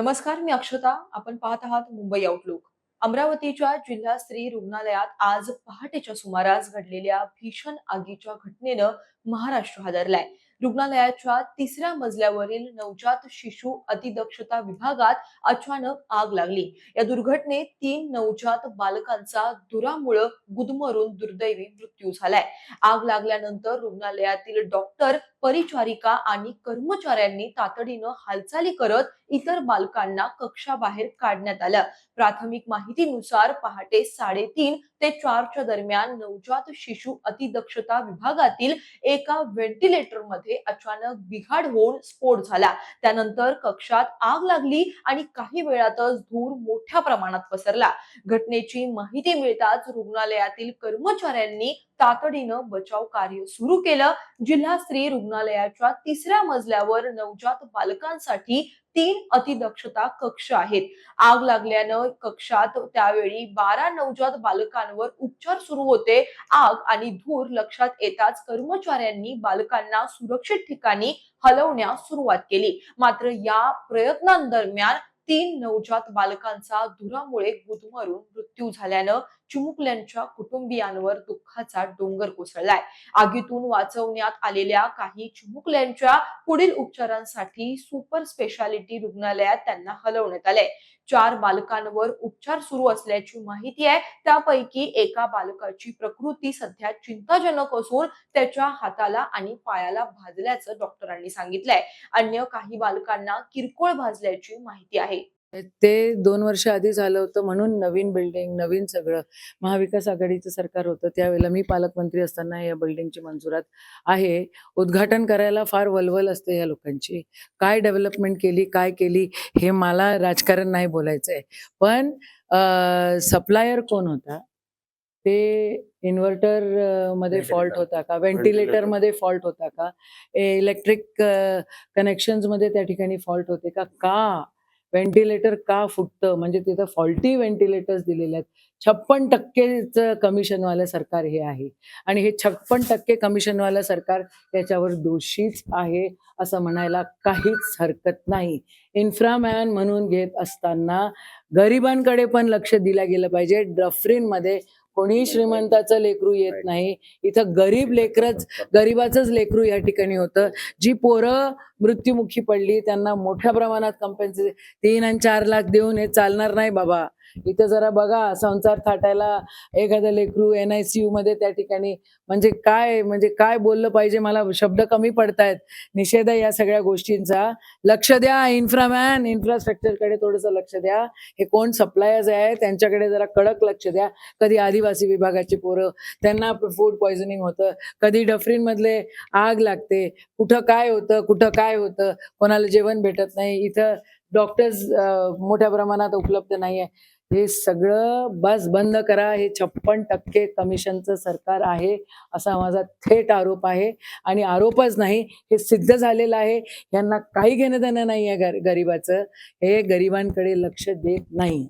नमस्कार, मी अक्षता. आपण पाहत आहात मुंबई आउटलुक. अमरावतीच्या जिल्हा स्त्री रुग्णालयात आज पहाटेच्या सुमारास घडलेल्या भीषण आगीच्या घटनेनं महाराष्ट्र हादरलाय. रुग्णालयाच्या 3ऱ्या मजल्यावरील नवजात शिशु अतिदक्षता विभागात अचानक आग लागली. या दुर्घटनेत 3 नवजात बालकांचा धुरामुळे गुदमरून दुर्दैवी मृत्यू झालाय. आग लागल्यानंतर रुग्णालयातील डॉक्टर, परिचारिका आणि कर्मचाऱ्यांनी तातडीनं हालचाली करत इतर बालकांना कक्षाबाहेर काढण्यात आलं. प्राथमिक माहितीनुसार पहाटे 3:30 ते 4च्या दरम्यान नवजात शिशु अतिदक्षता विभागातील एका व्हेंटिलेटरमध्ये अचानक बिघाड होऊन स्फोट झाला. त्यानंतर कक्षात आग लागली आणि काही वेळातच धूर मोठ्या प्रमाणात पसरला. घटनेची माहिती मिळताच रुग्णालयातील कर्मचाऱ्यांनी तातडीनं बचाव कार्य सुरू केलं. जिल्हा स्त्री रुग्णालयाच्या 3ऱ्या मजल्यावर नवजात बालकांसाठी 3 अतिदक्षता कक्ष आहेत. आग लागल्यानं कक्षात त्यावेळी 12 नवजात बालकांवर उपचार सुरू होते. आग आणि धूर लक्षात येताच कर्मचाऱ्यांनी बालकांना सुरक्षित ठिकाणी हलवण्यास सुरुवात केली. मात्र या प्रयत्नांदरम्यान 3 नवजात बालकांचा धुरामुळे गुदमरून मृत्यू झाल्यानं चिमुकल्यांच्या कुटुंबियांवर दुःखाचा डोंगर कोसळलाय. आगीतून वाचवण्यात आलेल्या काही चिमुकल्यांच्या पुढील उपचारांसाठी सुपर स्पेशालिटी रुग्णालयात त्यांना हलवण्यात आले. 4 बालकांवर उपचार सुरू असल्याची माहिती आहे. त्यापैकी एका बालकाची प्रकृती सध्या चिंताजनक असून त्याच्या हाताला आणि पायाला भाजल्याचं डॉक्टरांनी सांगितलंय. अन्य काही बालकांना किरकोळ भाजल्याची माहिती आहे. ते 2 वर्ष आधी झालं होतं म्हणून नवीन बिल्डिंग, नवीन सगळं. महाविकास आघाडीचं सरकार होतं त्यावेळेला मी पालकमंत्री असताना या बिल्डिंगची मंजुरात आहे. उद्घाटन करायला फार वलवल असते या लोकांची. काय डेव्हलपमेंट केली, काय केली हे मला राजकारण नाही बोलायचंय. पण सप्लायर कोण होता? ते इन्व्हर्टर मध्ये फॉल्ट होता का? व्हेंटिलेटर मध्ये फॉल्ट होता का? इलेक्ट्रिक कनेक्शन्स मध्ये त्या ठिकाणी फॉल्ट होते का? का व्हेंटिलेटर का फुटतं? म्हणजे तिथं फॉल्टी व्हेंटिलेटर्स दिलेले आहेत. 56% कमिशनवालं सरकार हे आहे आणि हे 56% कमिशनवालं सरकार त्याच्यावर दोषीच आहे असं म्हणायला काहीच हरकत नाही. इन्फ्रामॅन म्हणून घेत असताना गरिबांकडे पण लक्ष दिलं गेलं पाहिजे. डफरीनमध्ये कोणी श्रीमंताचं लेकरू येत नाही. इथं गरीबाचंच लेकरू या ठिकाणी होतं. जी पोरं मृत्युमुखी पडली त्यांना मोठ्या प्रमाणात कम्पेन्सेशन 3 आणि 4 लाख देऊन हे चालणार नाही बाबा. इथं जरा बघा, संसार थाटायला एखादं लेकरू NICU मध्ये त्या ठिकाणी म्हणजे काय बोललं पाहिजे, मला शब्द कमी पडतायत. निषेध आहे या सगळ्या गोष्टींचा. लक्ष द्या इन्फ्रामॅन, इन्फ्रास्ट्रक्चरकडे थोडंसं लक्ष द्या. हे कोण सप्लायर्स आहे त्यांच्याकडे जरा कडक लक्ष द्या. कधी आदिवासी विभागाची पोरं त्यांना फूड पॉयझनिंग होतं, कधी डफरीन मधले आग लागते. कुठं काय होतं, कोणाला जेवण भेटत नाही. इथं डॉक्टर्स मोठ्या प्रमाणात उपलब्ध नाहीये. हे सगळं बंद करा. हे 56% कमिशनचं सरकार आहे असा माझा थेट आरोप आहे. आणि आरोपच नाही, हे सिद्ध झालेलं आहे. यांना काही घेणं देणं नाही आहे गरिबाचं. हे गरिबांकडे लक्ष देत नाही.